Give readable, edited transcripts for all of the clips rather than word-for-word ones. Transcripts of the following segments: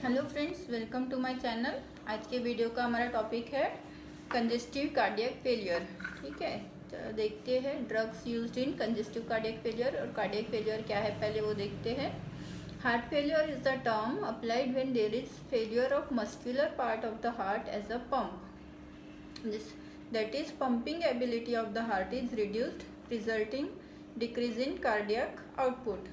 Hello friends, welcome to my channel. आज के video का हमारा टॉपिक है कंजेस्टिव कार्डियक फेलियर। ठीक है, तो देखते हैं drugs used in congestive cardiac failure और कार्डियक फेलियर क्या है, पहले वो देखते हैं। Heart failure is the term applied when there is failure of muscular part of the heart as a pump. That is pumping ability of the heart is reduced, resulting decrease in cardiac output.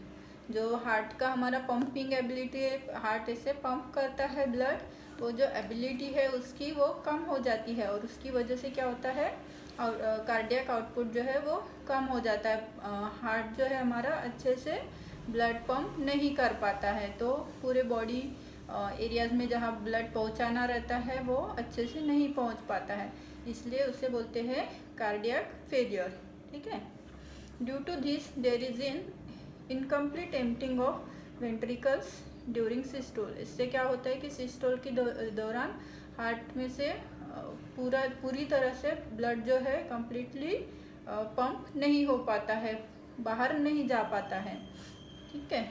जो heart का हमारा pumping ability है, heart ऐसे pump करता है blood, वो जो ability है उसकी वो कम हो जाती है और उसकी वजह से क्या होता है, और कार्डियक आउटपुट जो है वो कम हो जाता है। हार्ट जो है हमारा अच्छे से ब्लड पंप नहीं कर पाता है, तो पूरे बॉडी एरियाज में जहाँ ब्लड पहुँचाना रहता है वो अच्छे से नहीं पहुँच पाता है, इसलिए उसे बोलते हैं कार्डियक फेलियर। ठीक है, due to this there is incomplete emptying of ventricles during systole. इससे क्या होता है कि सिस्टोल के दौरान हार्ट में से पूरी तरह से ब्लड जो है कम्प्लीटली पंप नहीं हो पाता है, बाहर नहीं जा पाता है। ठीक है,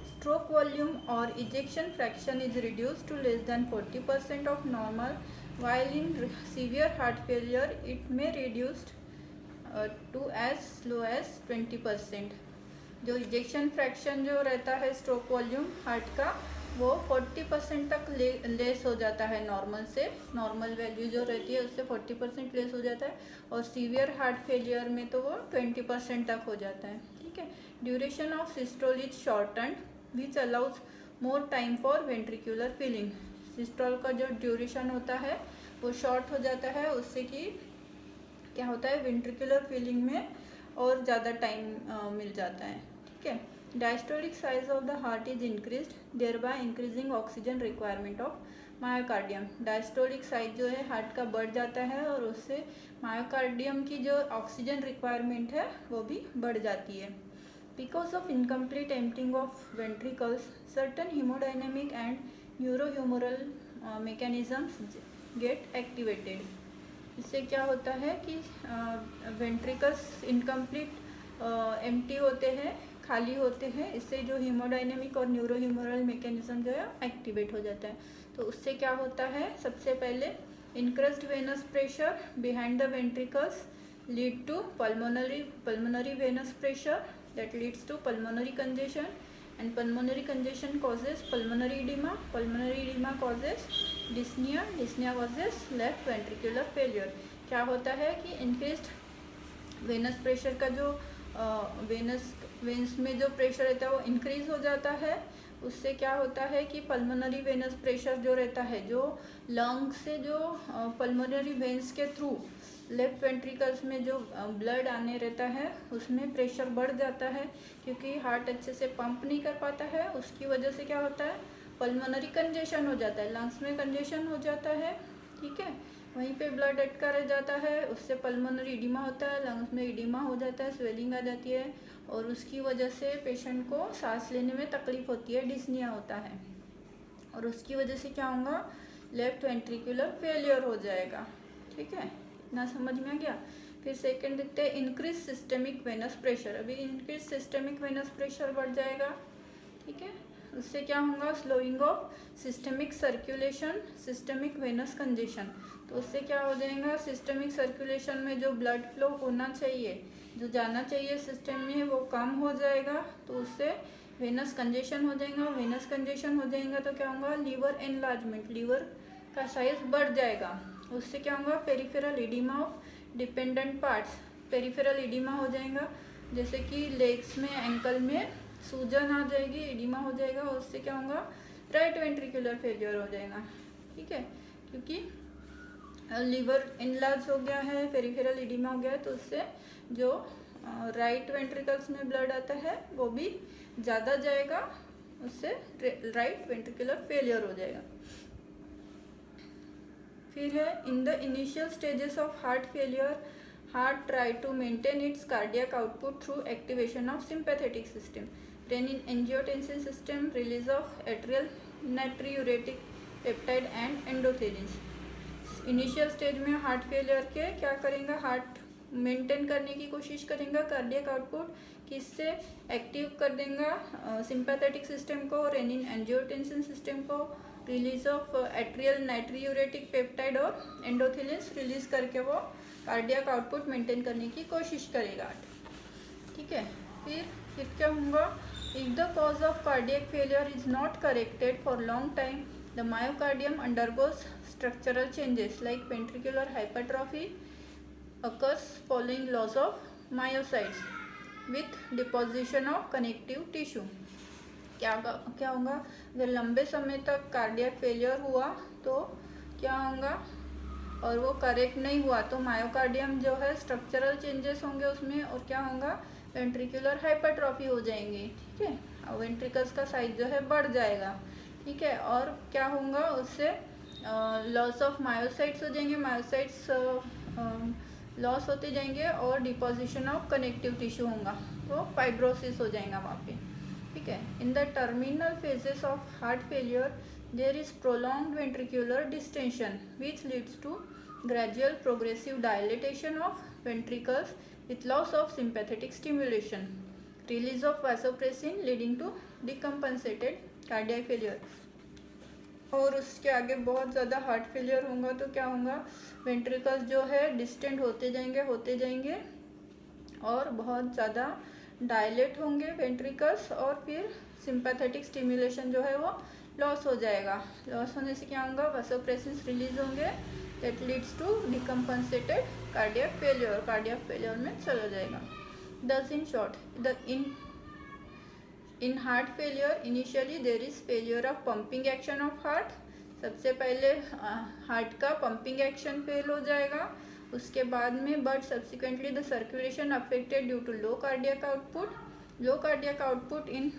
स्ट्रोक वॉल्यूम और ejection fraction is reduce to less than 40% of normal, while in severe heart failure it may reduced to as low as 20%। जो इजेक्शन फ्रैक्शन जो रहता है स्ट्रोक वॉल्यूम हार्ट का, वो 40% तक लेस हो जाता है नॉर्मल से। नॉर्मल वैल्यू जो रहती है उससे 40% लेस हो जाता है, और सीवियर हार्ट फेलियर में तो वो 20% तक हो जाता है। ठीक है, duration of systole is shortened which allows more time for ventricular filling. Systole का जो ड्यूरेशन होता है वो शॉर्ट हो जाता है, उससे कि क्या होता है, वेंट्रिकुलर फिलिंग में और ज़्यादा टाइम मिल जाता है। ठीक है, diastolic size of the heart is increased, thereby increasing oxygen requirement of myocardium. Diastolic size जो है हार्ट का बढ़ जाता है और उससे मायोकार्डियम की जो ऑक्सीजन रिक्वायरमेंट है वो भी बढ़ जाती है। Because of incomplete emptying of ventricles, certain haemodynamic and neurohumoral mechanisms get activated। इससे क्या होता है कि वेंट्रिकल्स इनकम्प्लीट एम्प्टी होते हैं, खाली होते हैं, इससे जो हीमोडायनेमिक और न्यूरोह्यूमरल मैकेनिज्म जो है एक्टिवेट हो जाता है। तो उससे क्या होता है, सबसे पहले increased venous pressure behind the ventricles lead to pulmonary venous pressure that leads to pulmonary congestion, and pulmonary congestion causes pulmonary edema causes dyspnea causes left ventricular failure। क्या होता है कि इंक्रीज्ड वेनस प्रेशर का जो veins में जो pressure रहता है वो इंक्रीज हो जाता है। उससे क्या होता है कि पल्मोनरी वेनस प्रेशर जो रहता है, जो लंग से जो पल्मोनरी वेन्स के थ्रू लेफ्ट वेंट्रिकल्स में जो ब्लड आने रहता है उसमें प्रेशर बढ़ जाता है, क्योंकि हार्ट अच्छे से पंप नहीं कर पाता है। उसकी वजह से क्या होता है, पल्मोनरी कंजेशन हो जाता है, लंग्स में कंजेशन हो जाता है। ठीक है, वहीं पे ब्लड अटका रह जाता है, उससे पल्मोनरी इडिमा होता है, लंग्स में इडिमा हो जाता है, स्वेलिंग आ जाती है, और उसकी वजह से पेशेंट को सांस लेने में तकलीफ होती है, डिस्निया होता है, और उसकी वजह से क्या होगा, लेफ्ट वेंट्रिकुलर फेलियर हो जाएगा। ठीक है, इतना समझ में आ गया। फिर सेकंड देखते हैं इंक्रीज सिस्टेमिक वेनस प्रेशर। अभी इंक्रीज सिस्टेमिक वेनस प्रेशर बढ़ जाएगा। ठीक है, उससे क्या होगा, slowing of systemic circulation, systemic venous congestion. तो उससे क्या हो जाएगा, सिस्टेमिक सर्कुलेशन में जो ब्लड फ्लो होना चाहिए, जो जाना चाहिए सिस्टम में, वो कम हो जाएगा, तो उससे वेनस कंजेशन हो जाएगा। वेनस कंजेशन हो जाएगा तो क्या होगा, लीवर एनलार्जमेंट, लीवर का साइज बढ़ जाएगा। उससे क्या होगा, peripheral oedema of dependent parts, peripheral oedema हो जाएगा, जैसे कि लेग्स में, एंकल में सूजन आ जाएगी, इडिमा हो जाएगा, और उससे क्या होगा, राइट वेंट्रिकुलर फेलियर हो जाएगा। ठीक है, क्योंकि लीवर इनलार्ज हो गया है, पेरिफेरल इडिमा हो गया है, तो उससे जो राइट वेंट्रिकल्स में ब्लड आता है वो भी ज़्यादा जाएगा, उससे राइट वेंट्रिकुलर फेलियर हो जाएगा। फिर है in the initial stages of heart failure, heart try to maintain its cardiac output through activation of sympathetic system, renin angiotensin system, release of atrial natriuretic peptide and endothelins. Initial stage में heart failure के क्या करेंगे, heart maintain करने की कोशिश करेगा cardiac output, किससे active कर देगा सिंपैथेटिक सिस्टम को, रेनिन एंजियोटेंसिन सिस्टम को, release of atrial natriuretic peptide और एंडोथिलिन्स रिलीज करके वो कार्डियक आउटपुट मेंटेन करने की कोशिश करेगा। ठीक है, फिर क्या होगा, if the cause of cardiac failure is not corrected for long time, the myocardium undergoes structural changes like ventricular hypertrophy occurs following loss of myocytes with deposition of connective tissue। क्या होगा, अगर लंबे समय तक कार्डियक फेलियर हुआ तो क्या होगा, और वो करेक्ट नहीं हुआ तो मायोकार्डियम जो है स्ट्रक्चरल चेंजेस होंगे उसमें, और क्या होगा, वेंट्रिकुलर हाइपरट्रॉफी हो जाएंगी। ठीक है, और वेंट्रिकल्स का साइज जो है बढ़ जाएगा। ठीक है, और क्या होगा, उससे लॉस ऑफ मायोसाइट्स हो जाएंगे, मायोसाइट्स लॉस होते जाएंगे और डिपोजिशन ऑफ कनेक्टिव टिश्यू होगा, तो फाइब्रोसिस हो जाएगा वहाँ पे। ठीक है, in the terminal phases of heart failure there is prolonged ventricular distension which leads to gradual progressive dilatation of ventricles with loss of sympathetic stimulation, release of vasopressin leading to decompensated cardiac failure। और उसके आगे बहुत ज़्यादा heart failure होगा तो क्या होगा, ventricles जो है डिस्टेंट होते जाएंगे और बहुत ज़्यादा डायलेट होंगे वेंट्रिकल्स, और फिर सिंपैथेटिक स्टिमुलेशन जो है वो लॉस हो जाएगा। लॉस होने से क्या होगा, वासोप्रेसिन रिलीज होंगे, that leads to decompensated cardiac failure, cardiac failure में चला जाएगा। Thus in short, in heart failure initially there is failure of pumping action of heart। सबसे पहले हार्ट का पंपिंग एक्शन फेल हो जाएगा, उसके बाद में but subsequently the circulation affected due to low cardiac output. Low cardiac output in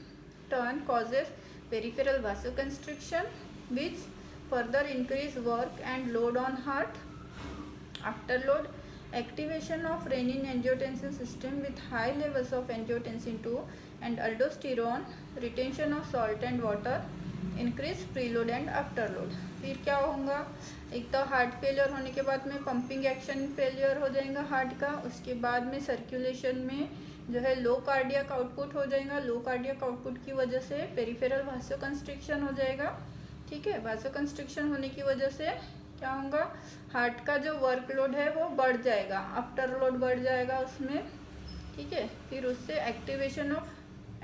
turn causes peripheral vasoconstriction which further increase work and load on heart। Afterload, activation of renin-angiotensin system with high levels of angiotensin 2 and aldosterone, retention of salt and water, increase preload and afterload। फिर क्या होगा, एक तो heart failure होने के बाद में pumping action failure हो जाएगा हार्ट का, उसके बाद में सर्कुलेशन में जो है लो कार्डियक आउटपुट हो जाएगा, लो कार्डियक आउटपुट की वजह से पेरिफेरल वासोकंस्ट्रिक्शन हो जाएगा। ठीक है, वासोकंस्ट्रिक्शन होने की वजह से क्या होगा, हार्ट का जो वर्कलोड है वो बढ़ जाएगा, आफ्टर लोड बढ़ जाएगा उसमें। ठीक है, फिर उससे activation of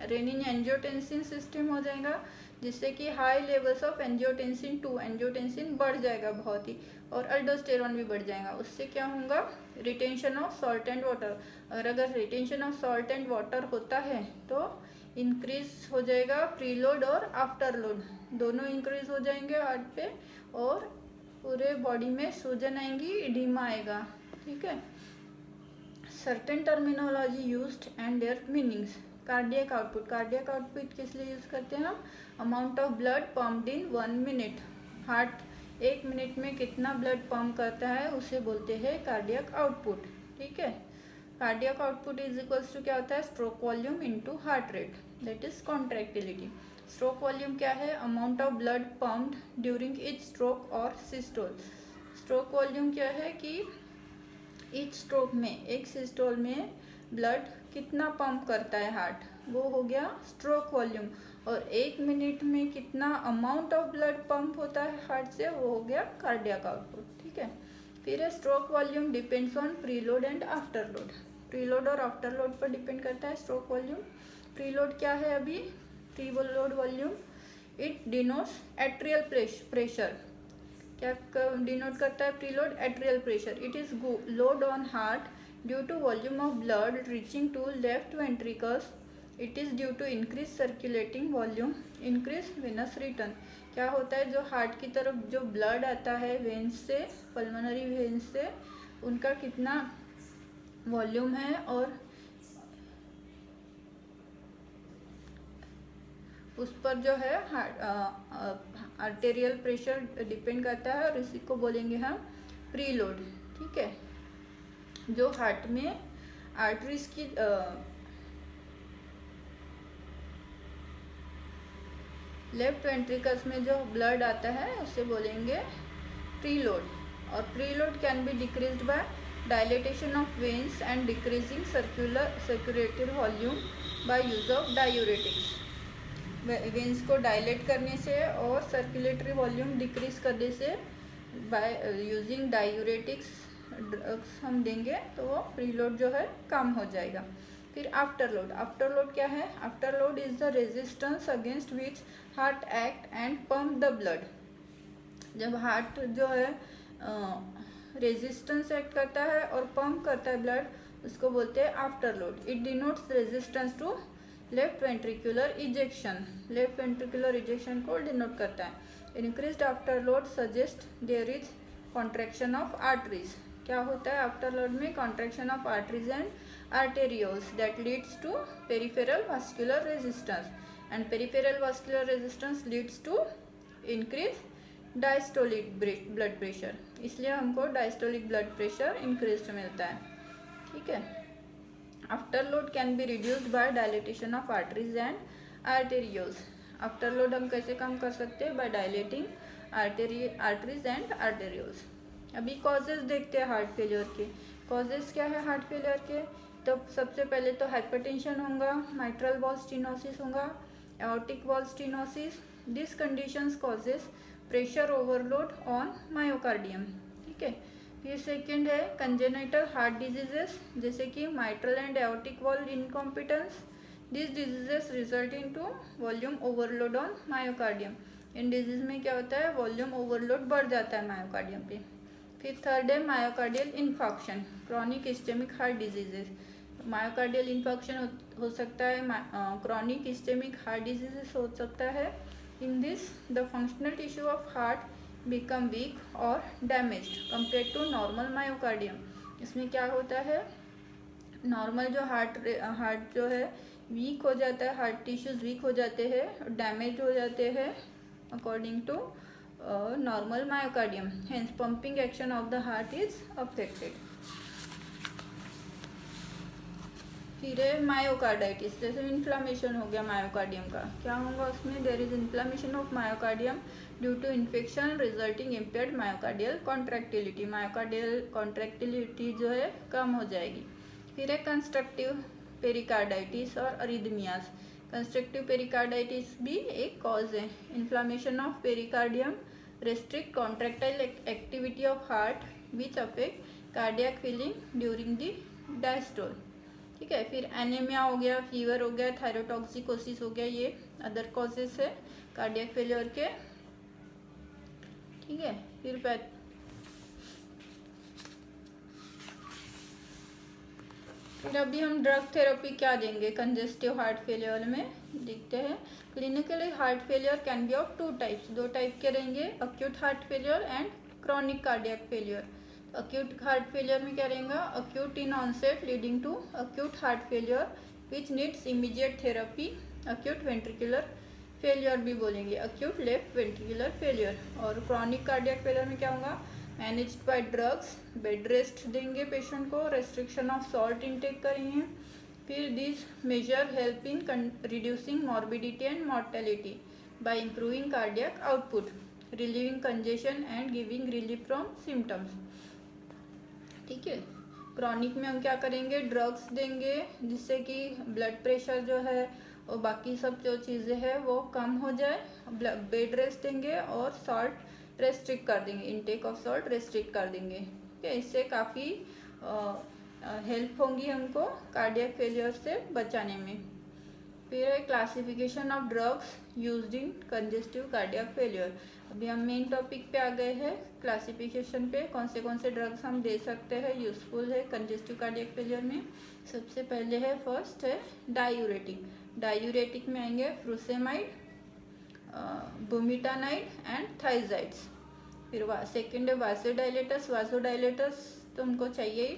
rennin angiotensin system हो जाएगा, जिससे कि high levels of angiotensin 2, angiotensin बढ़ जाएगा बहुत ही, और अल्डोस्टेरॉन भी बढ़ जाएगा। उससे क्या होगा, retention of salt and water. और अगर retention of salt and water होता है तो इंक्रीज हो जाएगा प्रीलोड और आफ्टर लोड, दोनों इंक्रीज हो जाएंगे हार्ट पे, और पूरे बॉडी में सूजन आएंगी, इडीमा आएगा। ठीक है, certain terminology used and there meanings. Cardiac output किस लिए यूज़ करते हैं हम, amount of blood pumped in 1 minute. Heart 1 minute में कितना ब्लड पंप करता है उसे बोलते हैं कार्डियक आउटपुट। ठीक है, cardiac output is equals to क्या होता है, stroke volume into heart rate, that is contractility. Stroke volume क्या है, amount of blood pumped during each stroke और सिस्टोल। स्ट्रोक वॉल्यूम क्या है कि ईच स्ट्रोक में, एक सिस्टोल में ब्लड कितना पंप करता है हार्ट, वो हो गया स्ट्रोक वॉल्यूम। और 1 मिनट में कितना अमाउंट ऑफ ब्लड पंप होता है हार्ट से, वो हो गया कार्डियक आउटपुट। ठीक है, फिर stroke volume depends on preload and afterload. Preload और आफ्टरलोड पर डिपेंड करता है स्ट्रोक वॉल्यूम। प्रीलोड क्या है, अभी preload volume, it denotes atrial pressure. क्या डिनोट करता है preload, atrial pressure. It is load on heart due to volume of blood reaching to left ventricles। it is due to increased circulating volume, increased venous return। क्या होता है, जो heart की तरफ जो ब्लड आता है वेन्स से, पल्मोनरी वेन्स से, उनका कितना वॉल्यूम है और उस पर जो है आर्टेरियल प्रेशर डिपेंड करता है, और इसी को बोलेंगे हम प्रीलोड। ठीक है, जो हार्ट में आर्टरीज की लेफ्ट वेंट्रिकल्स में जो ब्लड आता है उसे बोलेंगे प्रीलोड। और preload can be decreased bye dilatation of veins and decreasing circulatory volume by use of diuretics. Veins को डायलेट करने से और सर्कुलेटरी वॉल्यूम डिक्रीज करने से बाय यूजिंग डायूरेटिक्स ड्रग्स हम देंगे तो वो प्रीलोड जो है कम हो जाएगा. फिर आफ्टर लोड क्या है? After load is the resistance against which heart act and pump the blood. जब हार्ट जो है रेजिस्टेंस एक्ट करता है और पंप करता है ब्लड, उसको बोलते हैं afterload. It denotes resistance to left ventricular ejection. Left ventricular ejection को डिनोट करता है. Increased afterload suggest there is contraction of arteries. क्या होता है आफ्टर लोड में? Contraction of arteries and arterioles that leads to peripheral vascular resistance, and peripheral vascular resistance leads to increase diastolic blood pressure. इसलिए हमको diastolic blood pressure increase मिलता है. ठीक है. Afterload can be reduced by dilatation of arteries and arterioles. Afterload हम कैसे कम कर सकते हैं? By dilating arteries and arterioles. अभी कॉजेज देखते हैं हार्ट फेलियर के. कॉजेज क्या है हार्ट फेलियर के? तो सबसे पहले तो हाइपरटेंशन होगा, माइट्रल वॉल स्टेनोसिस होगा, aortic wall stenosis. This conditions causes pressure overload on myocardium. ठीक है. फिर सेकेंड है कंजेनाइटल हार्ट डिजीजेस, जैसे कि mitral and aortic valve incompetence. This diseases result into volume overload on myocardium. इन disease में क्या होता है? वॉल्यूम ओवरलोड बढ़ जाता है मायोकार्डियम पे. फिर थर्ड है myocardial infarction, chronic ischaemic heart diseases. Myocardial infarction हो सकता है, क्रॉनिक इस्टेमिक हार्ट डिजीजेस हो सकता है. In this the functional tissue of heart become weak और damaged compare to normal myocardium. इसमें क्या होता है? नॉर्मल जो हार्ट जो है वीक हो जाता है, हार्ट टिश्यूज वीक हो जाते हैं, डैमेज हो जाते हैं according to normal myocardium. Hence pumping action of the heart is affected. फिर है मायोकार्डाइटिस, जैसे इन्फ्लामेशन हो गया मायोकार्डियम का. क्या होगा उसमें? There is inflammation of myocardium due to infection resulting impaired myocardial contractility. Myocardial contractility जो है कम हो जाएगी. फिर है कंस्ट्रक्टिव पेरिकार्डाइटिस और अरिदमियाज. कंस्ट्रक्टिव पेरिकार्डाइटिस भी एक कॉज है. Inflammation of pericardium restrict contractile activity of heart which affect cardiac feeling during the diastole. ठीक है. फिर एनीमिया हो गया, फीवर हो गया, थायरोटॉक्सिकोसिस हो गया, ये अदर कॉजेस है कार्डियक फेलियर के. ठीक है. फिर अभी हम ड्रग थेरेपी क्या देंगे कंजेस्टिव हार्ट फेलियर में देखते हैं. Clinically heart failure can be of 2 types. 2 type के रहेंगे, acute heart failure and chronic cardiac failure. Acute heart failure में क्या रहेगा? Acute in onset leading to acute heart failure which needs immediate therapy. Acute ventricular failure भी बोलेंगे, acute left ventricular failure. और chronic cardiac failure में क्या होगा? Managed by drugs, bed rest देंगे पेशेंट को, रेस्ट्रिक्शन ऑफ सॉल्ट इनटेक करेंगे. फिर this major help in reducing morbidity and mortality by improving cardiac output, relieving congestion and giving relief from symptoms. ठीक है. Chronic में हम क्या करेंगे? ड्रग्स देंगे जिससे कि ब्लड प्रेशर जो है और बाकी सब जो चीज़ें हैं वो कम हो जाए. बेड रेस्ट देंगे और सॉल्ट रेस्ट्रिक्ट कर देंगे, इनटेक ऑफ सॉल्ट रेस्ट्रिक्ट कर देंगे. ठीक है. इससे काफ़ी हेल्प होंगी हमको कार्डियक फेलियर से बचाने में. फिर है classification of drugs used in congestive cardiac failure. अभी हम मेन टॉपिक पे आ गए हैं, क्लासिफिकेशन पे. कौन से ड्रग्स हम दे सकते हैं, यूजफुल है कंजेस्टिव कार्डियक फेलियर में. सबसे पहले है, फर्स्ट है डायूरेटिक. डायूरेटिक में आएंगे फ्रूसेमाइड, बुमिटानाइड एंड थाइजाइड्स. फिर सेकेंड है वासोडाइलेटर्स. वासोडाइलेटर्स तो हमको चाहिए ही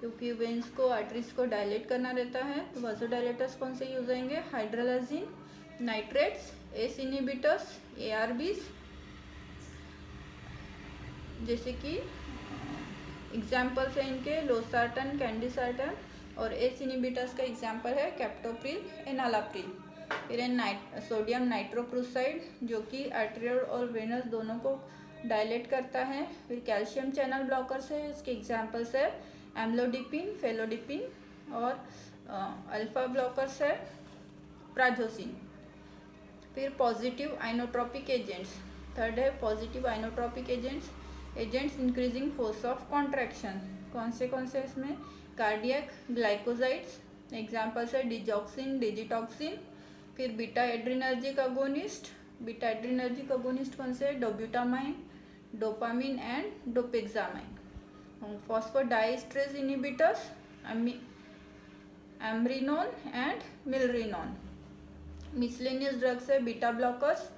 क्योंकि वेंस को, आर्टरीज को डायलेट करना रहता है. तो वासोडाइलेटर्स कौन से यूज आएंगे? Hydralazine, nitrates, S inhibitors, ARBs. जैसे कि एग्जाम्पल्स है इनके लोसार्टन, कैंडिसार्टन. और एस इनहिबिटर्स का एग्जाम्पल है कैप्टोप्रिल, एनालाप्रिल. फिर है सोडियम नाइट्रोक्लोराइड जो कि आर्टेरियल और वेनस दोनों को डायलेट करता है. फिर कैल्शियम चैनल ब्लॉकर्स है, इसके एग्जाम्पल्स है एम्लोडिपिन, फेलोडिपिन और अल्फा ब्लॉकर्स है प्राजोसिन। फिर पॉजिटिव आइनोट्रोपिक एजेंट्स, थर्ड है positive inotropic agents increasing force of contraction. कौन से इसमें? कार्डियक ग्लाइकोसाइड्स, एग्जाम्पल्स है डिजॉक्सिन, डिजिटॉक्सिन। फिर बीटा एड्रिनर्जिक अगोनिस्ट कौन से? Dobutamine, dopamine and dopexamine. Phosphodiesterase inhibitors, amrinone and milrinone. Miscellaneous drugs है बीटा ब्लॉकर्स,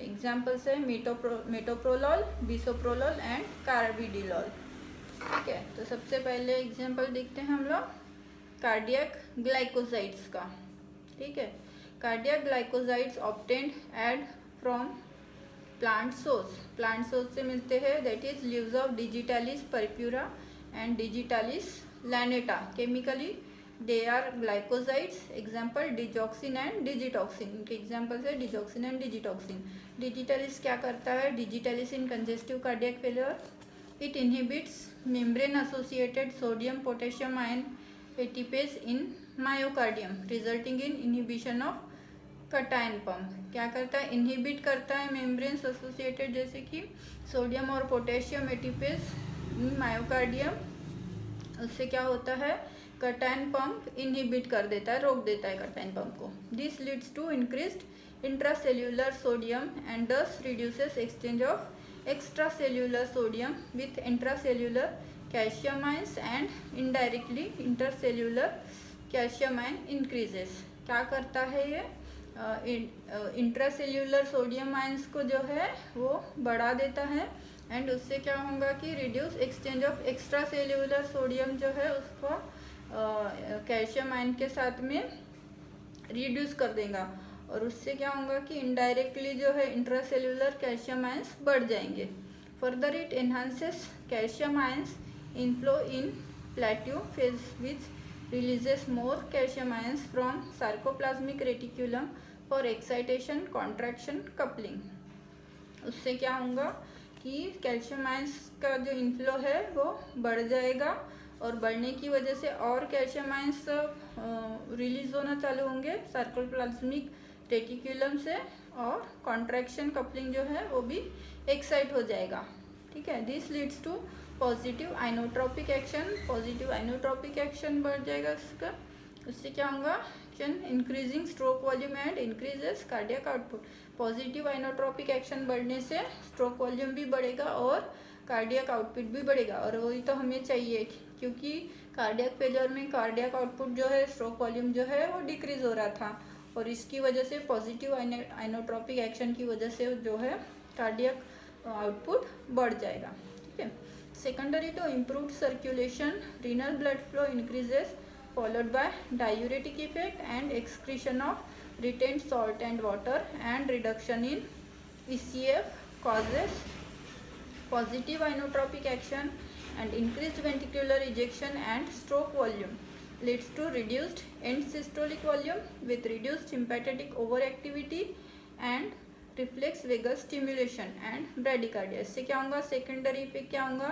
एग्जाम्पल्स है मेटोप्रोलोल, बिसोप्रोलोल एंड कार्बिडिलोल। ठीक है, तो सबसे पहले एग्जाम्पल देखते हैं हम लोग कार्डियक ग्लाइकोसाइड्स का। ठीक है, कार्डियक ग्लाइकोसाइड्स ऑब्टेन्ड एड फ्रॉम प्लांट सोर्स से मिलते हैं, that is leaves of digitalis purpurea and digitalis lanata. Chemically they are glycosides, example digoxin and digitoxin. इनके एग्जाम्पल्स है डिजॉक्सिन एंड डिजिटॉक्सिन। डिजिटालिस क्या करता है? Digitalis in congestive cardiac failure, it inhibits membrane associated sodium potassium ion ATPase in myocardium resulting in inhibition of cation pump. क्या करता है? Inhibit करता है मेम्ब्रेन एसोसिएटेड जैसे कि सोडियम और पोटेशियम एटीपेज इन मायोकार्डियम। उससे क्या होता है? कटायन पंप इनहिबिट कर देता है, रोक देता है कटायन पंप को। This leads to increased intracellular sodium and thus reduces exchange of extracellular sodium with intracellular calcium ions and indirectly intercellular calcium ion increases। क्या करता है ये? इंट्रासेल्यूलर सोडियम आयंस को जो है वो बढ़ा देता है एंड उससे क्या होगा कि reduce exchange of extra cellular sodium जो है उसको कैल्शियम आयन के साथ में रिड्यूस कर देगा और उससे क्या होगा कि इनडायरेक्टली जो है इंट्रासेल्यूलर कैल्शियम आयंस बढ़ जाएंगे। Further it enhances calcium ions inflow in plateau phase which releases more calcium ions from sarcoplasmic reticulum for excitation, contraction, coupling. उससे क्या होगा कि कैल्शियम आयंस का जो इनफ्लो है वो बढ़ जाएगा और बढ़ने की वजह से और कैल्शियम आयंस रिलीज होना चालू होंगे सार्कोप्लाज्मिक रेटिक्यूलम से और कॉन्ट्रैक्शन, कपलिंग जो है वो भी एक्साइट हो जाएगा। ठीक है, this leads to positive inotropic action. Positive inotropic action बढ़ जाएगा इसका। उससे क्या होगा? Increasing stroke volume and increases cardiac output. Positive inotropic action बढ़ने से स्ट्रोक वॉल्यूम भी बढ़ेगा और कार्डियक आउटपुट भी बढ़ेगा और वही तो हमें चाहिए, क्योंकि कार्डियक फेलियर में कार्डियक आउटपुट जो है, स्ट्रोक वॉल्यूम जो है वो डिक्रीज हो रहा था और इसकी वजह से पॉजिटिव आइनोट्रोपिक एक्शन की वजह से जो है कार्डियक आउटपुट बढ़ जाएगा। ठीक है, secondary to improved circulation, renal blood flow increases followed by diuretic effect and excretion of retained salt and water and reduction in ECF causes positive inotropic action and increased ventricular ejection and stroke volume leads to reduced end systolic volume with reduced sympathetic overactivity and reflex vagus stimulation and bradycardia. इससे क्या होगा? Secondary effect क्या होगा?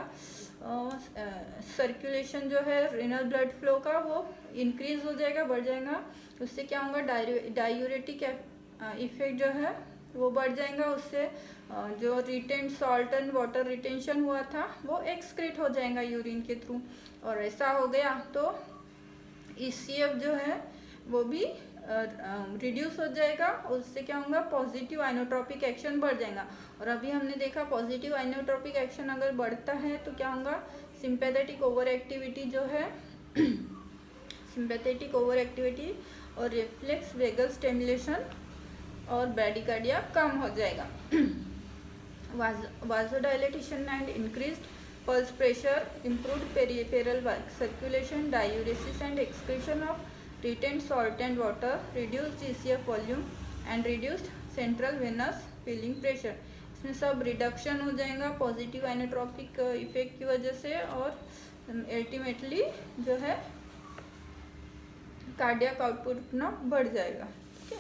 Circulation जो है renal blood flow का वो increase हो जाएगा, बढ़ जाएगा। उससे क्या होगा? डायूरेटिक इफेक्ट जो है वो बढ़ जाएगा। उससे जो retain salt and water retention हुआ था वो एक्सक्रीट हो जाएगा यूरिन के थ्रू और ऐसा हो गया तो ECF जो है वो भी रिड्यूस हो जाएगा। उससे क्या होगा? पॉजिटिव आइनोट्रोपिक एक्शन बढ़ जाएगा। और अभी हमने देखा पॉजिटिव आइनोट्रोपिक एक्शन अगर बढ़ता है तो क्या होगा? सिंपैथेटिक ओवर एक्टिविटी जो है सिंपैथेटिक ओवर एक्टिविटी और रिफ्लेक्स वेगस स्टिमुलेशन और ब्रैडिकार्डिया कम हो जाएगा। Vasodilatation and increased pulse pressure, improved peripheral circulation, diuresis and excretion of retained salt and water, reduced ECF volume and reduced central venous filling pressure। इसमें सब reduction हो जाएगा positive inotropic effect की वजह से और अल्टीमेटली जो है कार्डियक आउटपुट ना बढ़ जाएगा। ठीक है,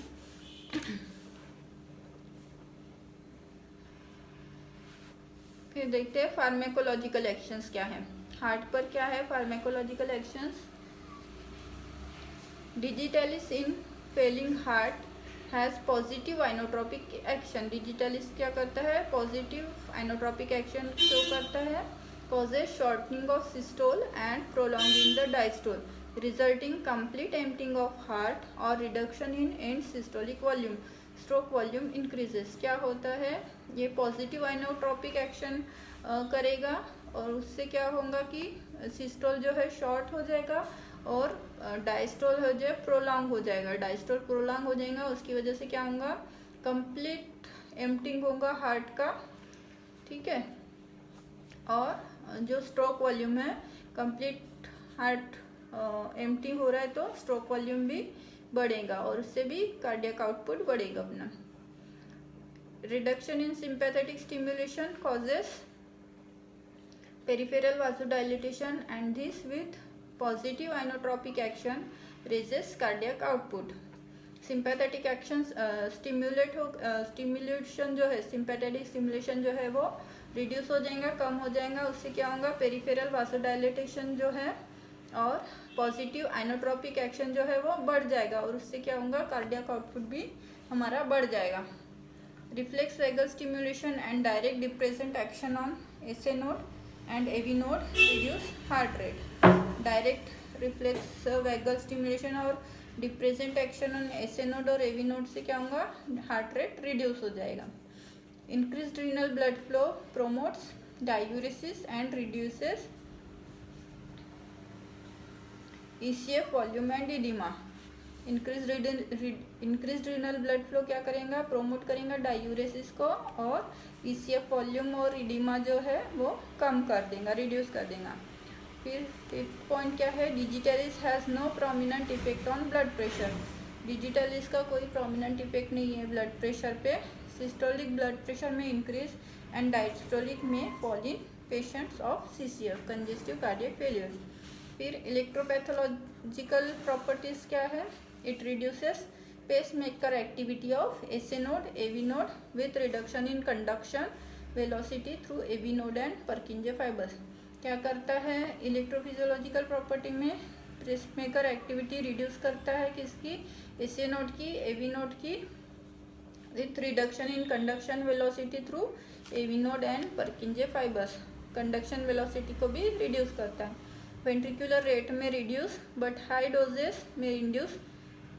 फिर देखते हैं फार्मेकोलॉजिकल एक्शंस क्या है। हार्ट पर क्या है pharmacological actions. Digitalis in failing heart has positive inotropic action. Digitalis क्या करता है, पॉजिटिव आइनोट्रोपिक एक्शन शो करता है। Causes shortening of systole and prolonging the diastole resulting complete emptying of heart और reduction in end systolic volume. Stroke volume increases. क्या होता है, ये पॉजिटिव आइनोट्रोपिक एक्शन करेगा और उससे क्या होगा कि सिस्टोल जो है शॉर्ट हो जाएगा और डायस्टोल हो जाए प्रोलॉन्ग हो जाएगा। डायस्टोल प्रोलॉन्ग हो जाएगा, उसकी वजह से क्या होगा, कंप्लीट एम्प्टिंग होगा हार्ट का, ठीक है। और जो स्ट्रोक वॉल्यूम है, कंप्लीट हार्ट एम्प्टी हो रहा है तो स्ट्रोक वॉल्यूम भी बढ़ेगा और उससे भी कार्डियक आउटपुट बढ़ेगा अपना। Reduction in sympathetic stimulation causes peripheral vasodilation and this with positive inotropic action raises cardiac output। Sympathetic action stimulation जो है, सिंपैथेटिक स्टिमुलेशन जो है वो रिड्यूस हो जाएगा, कम हो जाएगा। उससे क्या होगा, पेरिफेरल vasodilation जो है और पॉजिटिव आइनोट्रोपिक एक्शन जो है वो बढ़ जाएगा और उससे क्या होगा, कार्डियक आउटपुट भी हमारा बढ़ जाएगा। Reflex vagal stimulation and direct depressant action on SA node and AV node reduce heart rate. Direct reflex vagal stimulation और depressant action on SA node और एवी नोड से क्या होगा, हार्ट रेट रिड्यूस हो जाएगा। Increased renal blood flow promotes diuresis and reduces ECF volume and oedema. Increase renal blood flow क्या करेगा, promote करेगा डायूरेसिस को और ईसीएफ वॉल्यूम और इडिमा जो है वो कम कर देगा, रिड्यूस कर देगा। फिर फिफ्थ पॉइंट क्या है, digitalis has no prominent effect on blood pressure. Digitalis का कोई प्रोमिनेंट इफेक्ट नहीं है ब्लड प्रेशर पे। सिस्टोलिक ब्लड प्रेशर में इंक्रीज एंड डायस्टोलिक में fall in patients of CCF congestive cardiac failure. फिर इलेक्ट्रोपैथोलॉजिकल प्रॉपर्टीज क्या है, it reduces pacemaker activity of SA node AV node with reduction in conduction velocity through AV node and Purkinje fibres. क्या करता है, electrophysiological property में pacemaker activity reduce करता है किसकी, एसए नोड की, एवी नोड की, with reduction in conduction velocity through AV node and Purkinje fibres. Conduction velocity को भी रिड्यूस करता है। वेंट्रिकुलर रेट में रिड्यूस बट हाई डोजेस में induce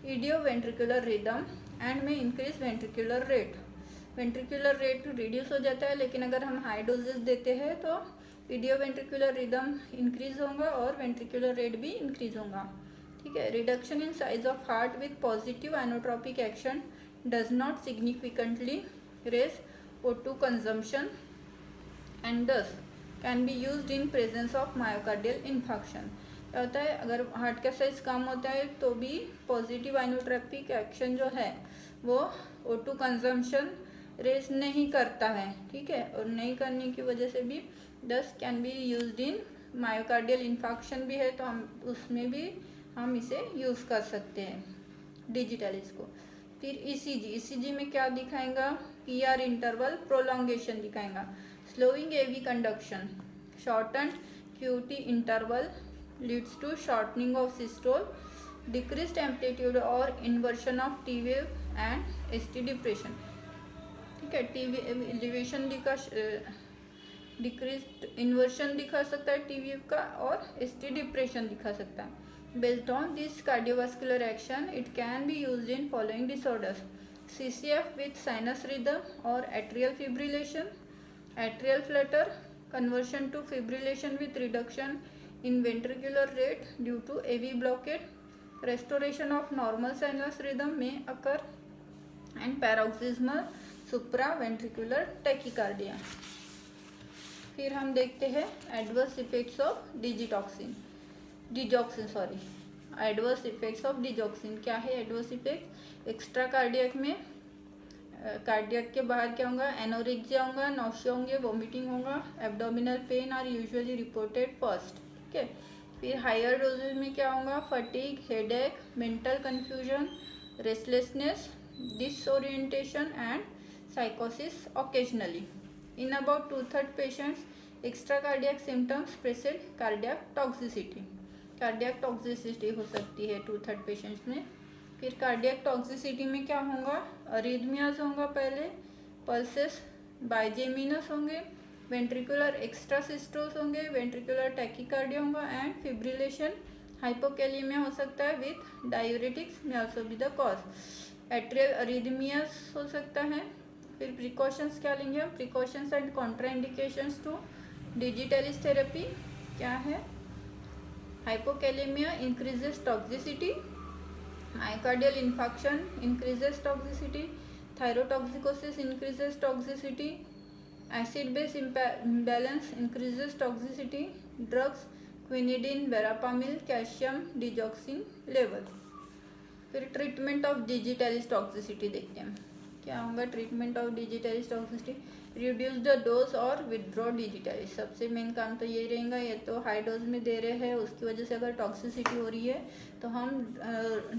idioventricular rhythm and में increase ventricular rate. Ventricular rate reduce हो जाता है लेकिन अगर हम हाई डोजेस देते हैं तो इडियो वेंट्रिकुलर रिदम इंक्रीज होगा और वेंट्रिकुलर रेट भी इंक्रीज होगा, ठीक है। Reduction in size of heart with positive inotropic action does not significantly raise O2 consumption and thus can be used in presence of myocardial infarction. क्या होता है, अगर हार्ट का साइज कम होता है तो भी पॉजिटिव आइनोट्रोपिक एक्शन जो है वो O2 कंजम्पशन रेज नहीं करता है, ठीक है। और नहीं करने की वजह से भी दस can be used in myocardial infarction भी है तो हम उसमें भी हम इसे यूज़ कर सकते हैं डिजिटलिस को। फिर ईसीजी में क्या दिखाएगा, पीआर इंटरवल प्रोलॉन्गेशन दिखाएगा। Slowing AV conduction shorten QT interval leads to shortening of systole, decreased amplitude और inversion of T wave and ST depression, ठीक है। T wave elevation दिखा, decreased inversion दिखा सकता है T wave का और ST depression दिखा सकता है। Based on this cardiovascular action, it can be used in following disorders: CCF with sinus rhythm or atrial fibrillation, atrial flutter, conversion to fibrillation with reduction in ventricular rate due to AV blockade, restoration of normal sinus rhythm may occur, and paroxysmal supraventricular tachycardia। फिर हम देखते हैं adverse effects of digoxin. Adverse effects of digoxin क्या है, adverse effect extra cardiac में cardiac के बाहर क्या होगा, एनोरेक्सिया होगा, नौशिया होंगे, वॉमिटिंग होगा, abdominal pain are usually reported first, ठीक है। फिर हायर डोजेज में क्या होगा, fatigue, headache, mental confusion, restlessness, disorientation and साइकोसिस occasionally. In about 2/3 patients extra cardiac symptoms precede cardiac toxicity, cardiac toxicity हो सकती है 2/3 पेशेंट्स में। फिर कार्डियक टॉक्सिसिटी में क्या होगा, अरिथमियाज होगा पहले, पल्सेस बाइजेमिनस होंगे, वेंट्रिकुलर एक्स्ट्रासिस्टोस होंगे, वेंट्रिकुलर टैकीकार्डिया होगा एंड फिब्रिलेशन, हाइपोकैलिमिया हो सकता है with diuretics may also be the cause, atrial arrhythmias हो सकता है। फिर प्रिकॉशंस क्या लेंगे हम, precautions and contraindications to digitalis therapy क्या है, hypokalaemia increases toxicity, myocardial infarction increases toxicity, thyrotoxicosis increases toxicity, acid base imbalance increases toxicity, drugs quinidine, verapamil, calcium digoxin level। फिर ट्रीटमेंट ऑफ डिजिटलिस टॉक्सिसिटी देखते हैं क्या होगा, treatment of digitalis toxicity, reduce the dose और withdraw digitalis, सबसे main काम तो ये रहेगा, ये तो हाई डोज में दे रहे हैं, उसकी वजह से अगर टॉक्सिसिटी हो रही है तो हम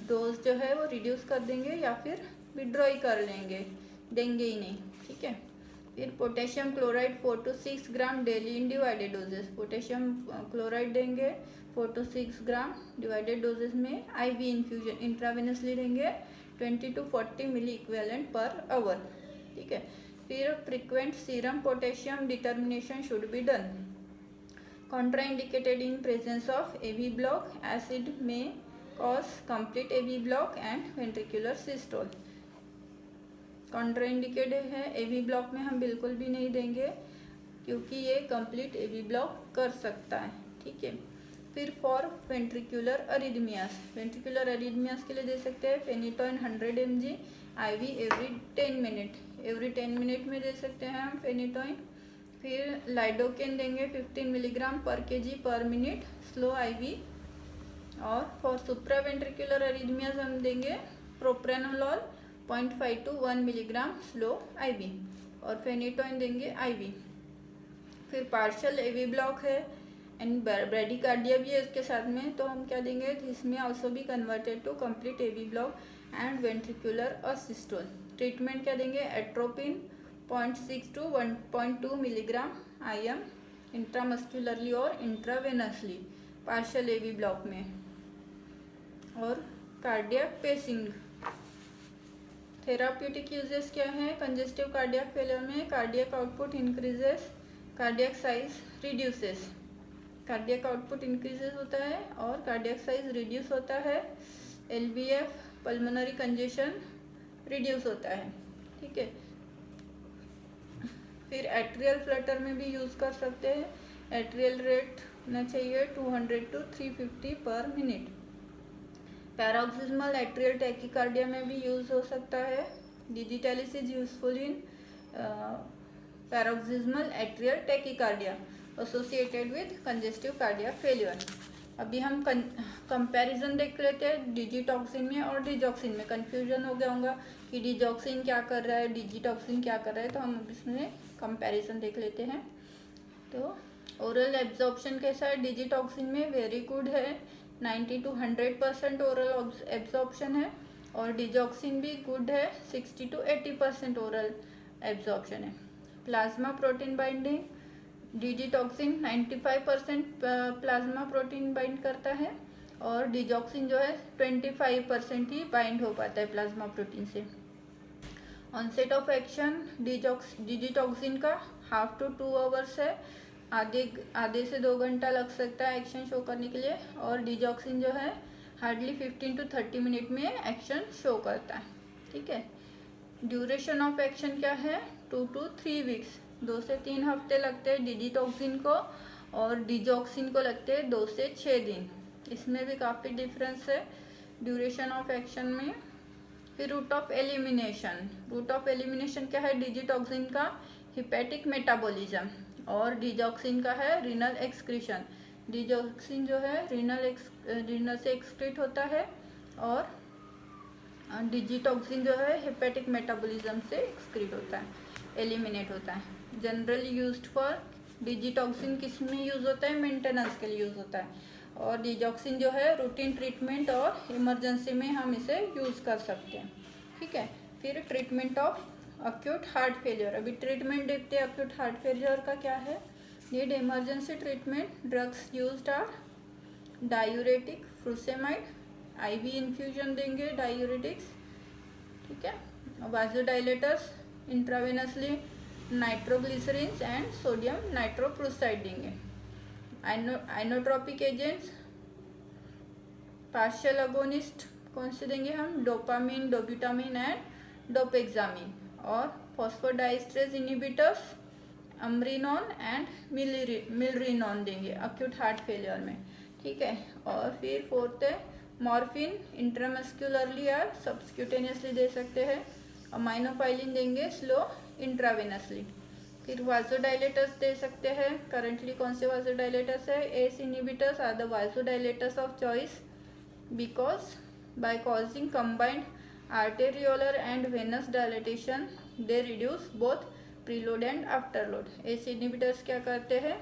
डोज जो है वो रिड्यूस कर देंगे या फिर विदड्रॉ ही कर लेंगे, देंगे ही नहीं, ठीक है। फिर पोटेशियम क्लोराइड 4 to 6 ग्राम daily in divided doses, potassium chloride देंगे 4 to 6 ग्राम डिवाइडेड डोजेस में, आईवी इन्फ्यूजन इंट्रावेनसली देंगे 20 to 40 milliequivalent per hour, ठीक है। फिर frequent serum potassium determination should be done, contraindicated in presence of AV block, as it may cause complete AV block and ventricular systole, contraindicate है AV block में हम बिल्कुल भी नहीं देंगे क्योंकि ये कंप्लीट एवी ब्लॉक कर सकता है, ठीक है। फिर for ventricular arrhythmias, ventricular arrhythmias के लिए दे सकते हैं phenytoin 100 mg IV every 10 minute, every 10 minute में दे सकते हैं हम फेनिटोइन। फिर लाइडोकेन देंगे 15 मिलीग्राम पर केजी पर मिनट स्लो आईवी, और फॉर सुप्रा वेंट्रिकुलर अरिथमियास हम देंगे propranolol 0.5 to 1 milligram slow IV, और फेनिटोइन देंगे आईवी। फिर पार्शियल एवी ब्लॉक है एंड ब्रेडिकार्डिया भी है इसके साथ में, तो हम क्या देंगे, इसमें आल्सो भी converted to complete AV block and ventricular asystole. Treatment क्या देंगे, atropine 0.6 to 1.2 milligram IM intramuscularly और इंट्रावेनसली पार्शियल एवी ब्लॉक में। और कार्डियक पेसिंग थेराप्यूटिक यूजेस क्या है, कंजेस्टिव कार्डियक फेलियर में cardiac output increases, cardiac size reduces, cardiac output increases होता है और कार्डियक साइज रिड्यूस होता है, एलवीएफ पल्मोनरी कंजेशन रिड्यूस होता है, ठीक है। फिर एट्रियल फ्लटर में भी यूज़ कर सकते हैं, एट्रियल रेट होना चाहिए 200 to 350 पर मिनट। पैरोक्सिस्मल एट्रियल टैकीकार्डिया में भी यूज़ हो सकता है, digitalis is useful in paroxysmal atrial tachycardia associated with congestive cardiac failure. अभी हम कंपैरिजन देख लेते हैं डिजिटॉक्सिन में और डिजॉक्सिन में। कन्फ्यूजन हो गया होगा कि डिजॉक्सिन क्या कर रहा है, डिजिटॉक्सिन क्या कर रहा है, तो हम इसमें कंपैरिजन देख लेते हैं। तो ओरल एब्जॉर्प्शन कैसा है डिजिटॉक्सिन में, वेरी गुड है, 90 to 100% ओरल एब्जॉर्प्शन है, और डिजॉक्सिन भी गुड है, 60 to 80% ओरल एब्जॉर्प्शन है। Plasma protein binding, digitoxin 95% plasma protein bind करता है, और डिजॉक्सिन जो है 25% ही बाइंड हो पाता है प्लाज्मा प्रोटीन से। ऑनसेट ऑफ एक्शन डिजिटॉक्सिन का 1/2 to 2 आवर्स है, आधे से 2 घंटा लग सकता है एक्शन शो करने के लिए, और डिजॉक्सिन जो है हार्डली 15 to 30 मिनट में एक्शन शो करता है, ठीक है। ड्यूरेशन ऑफ एक्शन क्या है, 2 to 3 वीक्स, 2 से 3 हफ्ते लगते हैं डिजिटॉक्सिन को, और डिजॉक्सिन को लगते हैं 2 से 6 दिन, इसमें भी काफ़ी डिफरेंस है ड्यूरेशन ऑफ एक्शन में। फिर route of elimination, route of elimination क्या है, डिजिटॉक्सिन का हिपैटिक मेटाबॉलिज्म, और डिजॉक्सिन का है रीनल एक्सक्रीशन। डिजॉक्सिन जो है रीनल से एक्सक्रीट होता है, और डिजिटॉक्सिन जो है हेपेटिक मेटाबॉलिज्म से एक्सक्रीट होता है, एलिमिनेट होता है। जनरली यूज्ड फॉर डिजिटॉक्सिन किस में यूज़ होता है, मेंटेनेंस के लिए यूज़ होता है, और डिजॉक्सिन जो है रूटीन ट्रीटमेंट और इमरजेंसी में हम इसे यूज़ कर सकते हैं, ठीक है। फिर treatment of acute heart failure, अभी ट्रीटमेंट देखते हैं अक्यूट हार्ट फेलियर का क्या है। Need emergency treatment. Drugs used are diuretic, frusemide, IV infusion देंगे डायूरेटिक्स, ठीक है। Vasodilators intravenously nitroglycerins and sodium nitroprusside देंगे। आइनोट्रोपिक एजेंट्स पार्शियल अगोनिस्ट कौन से देंगे हम? Dopamine, dobutamine and dopexamine. और phosphodiesterase inhibitors amrinone and milrinone देंगे अक्यूट हार्ट फेलियर में, ठीक है। और फिर फोर्थ है मॉर्फिन, इंट्रामस्कुलरली या सब्सक्यूटेनियसली दे सकते हैं। अमाइनोफाइलिन देंगे स्लो इंट्रावेनसली। फिर वाजोडाइलेटर्स दे सकते हैं। करंटली कौन से वाजोडाइलेटर्स है? ACE inhibitors are the vasodilators of choice because by causing combined arteriolar and venous dilatation they reduce both preload and afterload। S inhibitors क्या करते हैं?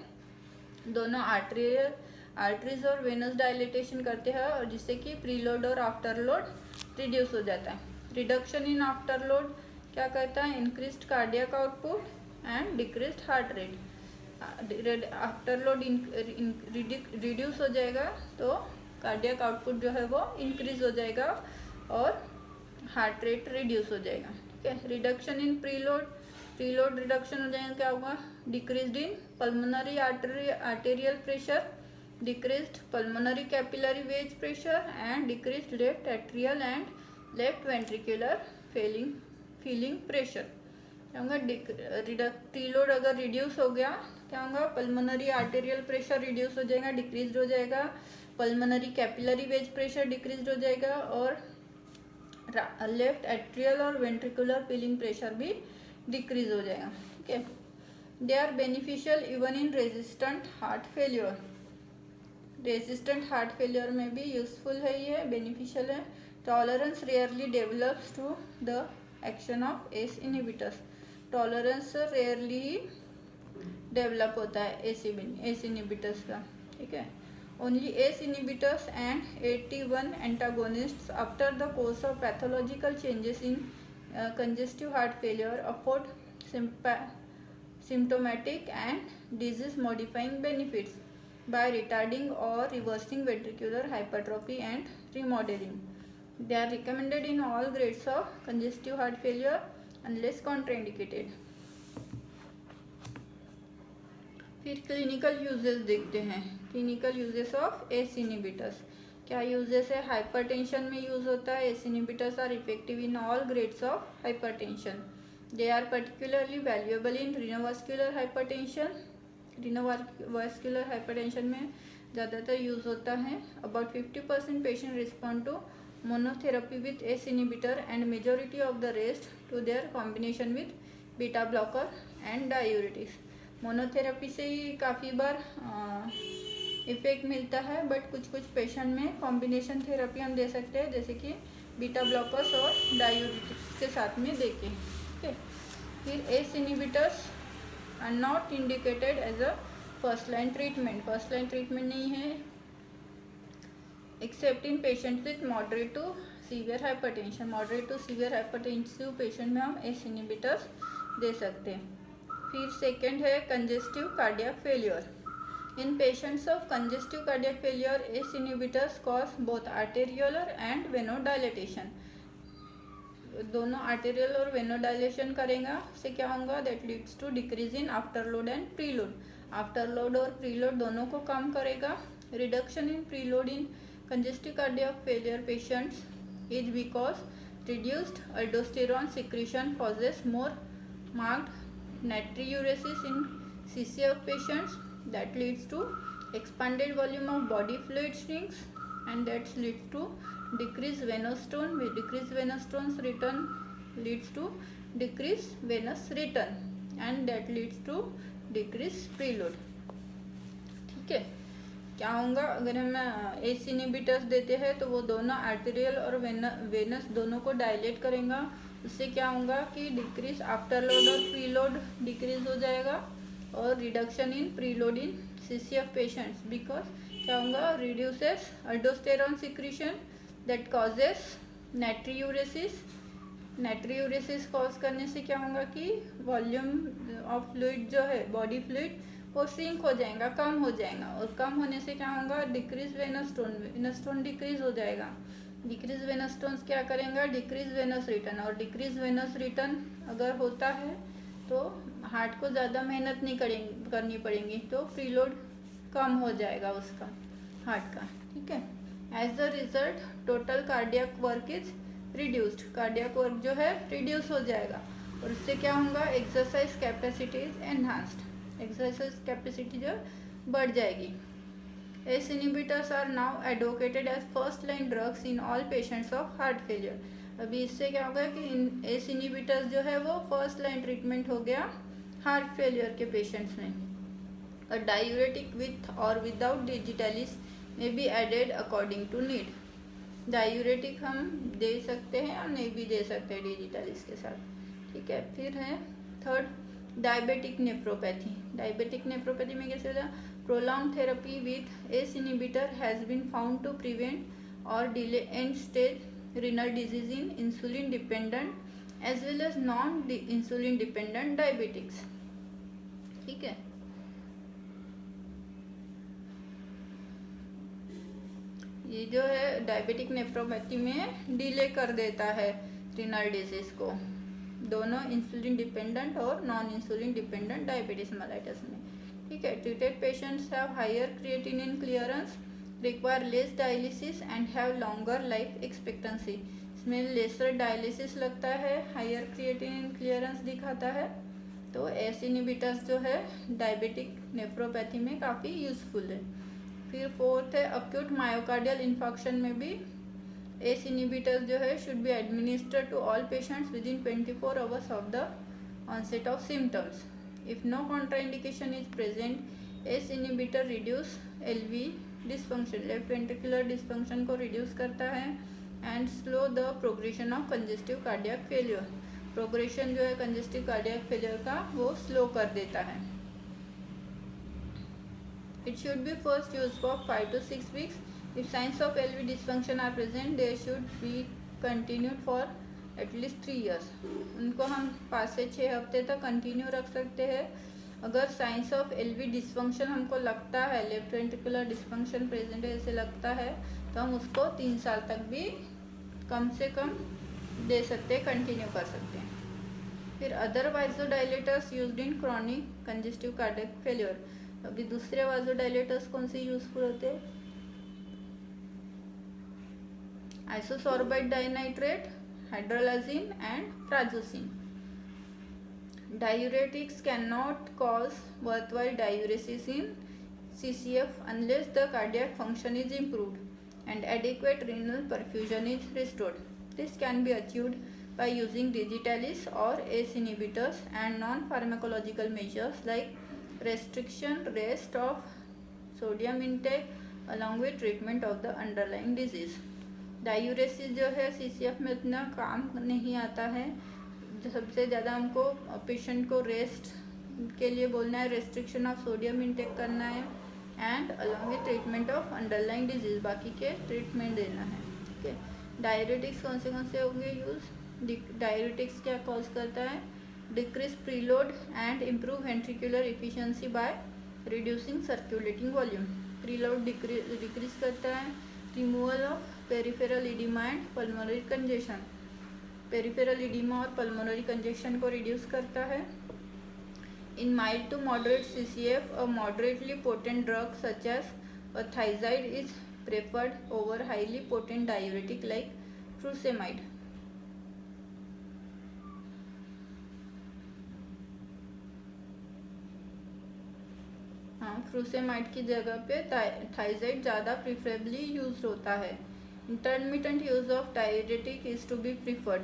दोनों आर्टरीज और वेनस डायलिटेशन करते हैं और जिससे कि प्रीलोड और आफ्टरलोड रिड्यूस हो जाता है। रिडक्शन इन आफ्टरलोड क्या करता है? Increased cardiac output and decreased heart rate. Afterload reduce हो जाएगा तो कार्डियक आउटपुट जो है वो इंक्रीज हो जाएगा और हार्ट रेट रिड्यूस हो जाएगा, ठीक है। रिडक्शन इन प्रीलोड रिडक्शन हो जाएगा, क्या होगा? Decreased in pulmonary arterial pressure, decreased pulmonary capillary wedge pressure and decreased left atrial and left ventricular filling pressure. क्या होगा? प्रीलोड अगर रिड्यूस हो गया क्या होगा? पल्मोनरी आर्टेरियल प्रेशर रिड्यूस हो जाएगा, डिक्रीज हो जाएगा। Pulmonary capillary wedge pressure decrease हो जाएगा और लेफ्ट एट्रियल और वेंट्रिकुलर फीलिंग प्रेशर भी डिक्रीज हो जाएगा, ठीक है। They are beneficial even in resistant heart failure. Resistant heart failure में भी यूजफुल है, ये बेनिफिशियल है। Tolerance rarely develops to the action of ACE inhibitors. Tolerance rarely ही डेवलप होता है एस इनिबिटर्स का, ठीक है। Only ACE inhibitors and 81 antagonists after the course of pathological changes in congestive heart failure afford symptomatic and disease modifying benefits by retarding or reversing ventricular hypertrophy and remodeling. They are recommended in all grades of congestive heart failure unless contraindicated. फिर clinical uses देखते हैं। Clinical uses of ACE inhibitors क्या uses है? Hypertension में use होता है। ACE inhibitors are effective in all grades of hypertension. They are particularly valuable in renovascular hypertension. Renovascular hypertension में ज़्यादातर यूज होता है। About 50% patient respond to monotherapy with ACE inhibitor and majority of the rest to their combination with beta blocker and diuretics. Monotherapy से ही काफ़ी बार effect मिलता है, but कुछ पेशेंट में कॉम्बिनेशन थेरेपी हम दे सकते हैं, जैसे कि बीटा ब्लॉकर्स और डायूरेटिक्स के साथ में देके, ठीक है। फिर ACE inhibitors are not indicated as a first line treatment. First line treatment नहीं है except in patient with moderate to severe hypertension. Moderate to severe hypertensive patient में हम एस इनिबिटर्स दे सकते हैं। फिर सेकेंड है congestive cardiac failure. In patients of congestive cardiac failure ACE inhibitors cause both arteriolar and venodilatation. दोनों arterial और venodilation करेगा, उससे क्या होगा? That leads to decrease in afterload and preload. Afterload और प्रीलोड दोनों को कम करेगा। Reduction in preload in congestive cardiac failure patients is because reduced aldosterone secretion causes more marked natriuresis in CCF patients that leads to expanded volume of body fluid shrinks and that leads to decreased venous tone. With decreased venous tones return leads to decreased venous return and that leads to decreased preload, ठीक है। क्या होगा? अगर हम ACE inhibitors देते हैं तो वो दोनों आर्टेरियल और वेनस दोनों को डायलेट करेगा। उससे क्या होगा कि डिक्रीज आफ्टरलोड और प्रीलोड डिक्रीज हो जाएगा और reduction in preload in CCF patients because क्या होगा? Reduces aldosterone secretion that causes natriuresis. Natriuresis cause करने से क्या होगा कि वॉल्यूम ऑफ फ्लूइड जो है बॉडी फ्लूइड वो श्रिंक हो जाएगा, कम हो जाएगा, और कम होने से क्या होगा, decrease venous tone, venous tone decrease हो जाएगा। डिक्रीज वेनस टोन्स क्या करेंगे, डिक्रीज वेनस रिटर्न, और डिक्रीज वेनस रिटर्न अगर होता है तो हार्ट को ज़्यादा मेहनत नहीं करनी पड़ेगी, तो प्रीलोड कम हो जाएगा उसका हार्ट का, ठीक है। As the result total cardiac work is reduced, cardiac work जो है रिड्यूस हो जाएगा, और उससे क्या होगा, exercise capacity is enhanced, exercise capacity जो बढ़ जाएगी। ACE inhibitors are now advocated as first line drugs in all patients of heart failure। अभी इससे क्या होगा कि ACE inhibitors जो है वो फर्स्ट लाइन ट्रीटमेंट हो गया हार्ट फेलियर के पेशेंट्स में। A diuretic with or without digitalis may be added according to need। Diuretic हम दे सकते हैं और नहीं भी दे सकते हैं डिजिटालिस के साथ, ठीक है। फिर है third, diabetic nephropathy. Diabetic nephropathy में कैसे होता है, prolong therapy with ACE inhibitor has been found to prevent or delay end stage renal disease in insulin dependent as well as non insulin dependent diabetics, ठीक है। ये जो है diabetic nephropathy में डिले कर देता है रिनल डिजीज को, दोनों इंसुलिन डिपेंडेंट और non insulin dependent diabetes mellitus में, ठीक है। Treated patients have higher creatinine clearance, require less dialysis and have longer life expectancy. इसमें लेसर डायलिसिस लगता है, हायर क्रिएटिनिन क्लियरेंस दिखाता है, तो ACE इनहिबिटर्स जो है डायबिटिक नेफ्रोपैथी में काफ़ी यूजफुल है। फिर फोर्थ है अक्यूट मायोकार्डियल इन्फॉक्शन में भी ACE इनहिबिटर्स जो है should be administered to all patients within 24 hours of the onset of symptoms. If no contraindication is present, ACE inhibitor reduce LV dysfunction, left ventricular dysfunction को reduce करता है and slow the progression of congestive cardiac failure. Progression जो है congestive cardiac failure का वो slow कर देता है। It should be first used for 5 to 6 weeks. If signs of LV dysfunction are present, they should be continued for at least 3 years। उनको हम 5 से 6 हफ्ते तक कंटिन्यू रख सकते हैं। अगर साइंस ऑफ LV डिस्फंक्शन हमको लगता है, लेफ्ट वेंट्रिकुलर डिस्फंक्शन प्रेजेंट है ऐसे लगता है, तो हम उसको 3 साल तक भी कम से कम दे सकते हैं, कंटिन्यू कर सकते हैं। फिर other vasodilators used in chronic congestive cardiac failure. अभी दूसरे वाजोडाइलेटर्स कौन से यूजफुल होते हैं, isosorbide dinitrate, hydralazine and prazosin. Diuretics can not cause worthwhile diuresis in CCF unless the cardiac function is improved and adequate renal perfusion is restored। This can be achieved by using digitalis or ACE inhibitors and non-pharmacological measures like restriction rest of sodium intake along with treatment of the underlying disease। Diuresis जो है CCF में उतना काम नहीं आता है, सबसे ज़्यादा हमको पेशेंट को रेस्ट के लिए बोलना है, रेस्ट्रिक्शन ऑफ सोडियम इंटेक करना है and along with treatment of underlying disease, बाकी के ट्रीटमेंट देना है, ठीक है। डायूरेटिक्स कौन से होंगे यूज, डायूरेटिक्स क्या कॉज करता है, decreases preload and improve ventricular efficiency by reducing circulating volume. Preload decrease करता है, removal of peripheral oedema and pulmonary congestion, peripheral oedema और पल्मोनरी कंजेशन को रिड्यूस करता है। In mild to moderate CCF, a moderately potent drug such as thiazide is preferred over highly potent diuretic like frusemide. Frusemide की जगह पे thiazide ज़्यादा preferably use होता है। Intermittent use of diuretic is to be preferred.